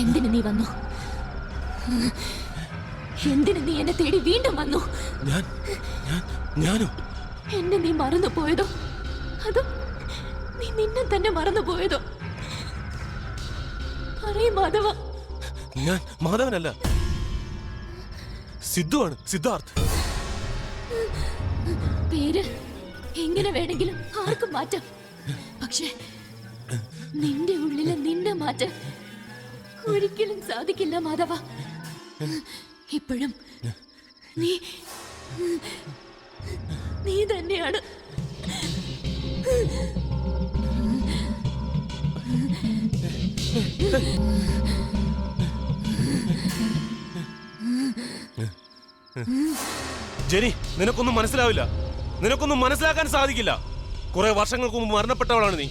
എന്തിനു നീ വന്നു? എന്തിനു നീ എന്നെ തേടി വീണ്ടും വന്നു? ഞാനോ? എന്നെ നീ മറന്നു പോയതോ അതോ നീ നിന്നെ തന്നെ മറന്നു പോയതോ? പറയ് മാധവ. ഞാൻ മാധവനല്ല, സിദ്ധുവാണ്, സിദ്ധാർത്ഥ്. പേര് എങ്ങനെ വേണമെങ്കിലും ആർക്കും മാറ്റാം, പക്ഷേ നിന്റെ ഉള്ളിലെ നിന്നെ മാറ്റാൻ ഒരിക്കലും സാധിക്കില്ല മാധവ. ഇപ്പോഴും നീ നീ തന്നെയാണ്. ജെനി, നിനക്കൊന്നും മനസ്സിലാവില്ല, നിനക്കൊന്നും മനസ്സിലാക്കാൻ സാധിക്കില്ല. കുറെ വർഷങ്ങൾക്ക് മുമ്പ് മരണപ്പെട്ടവളാണ് നീ.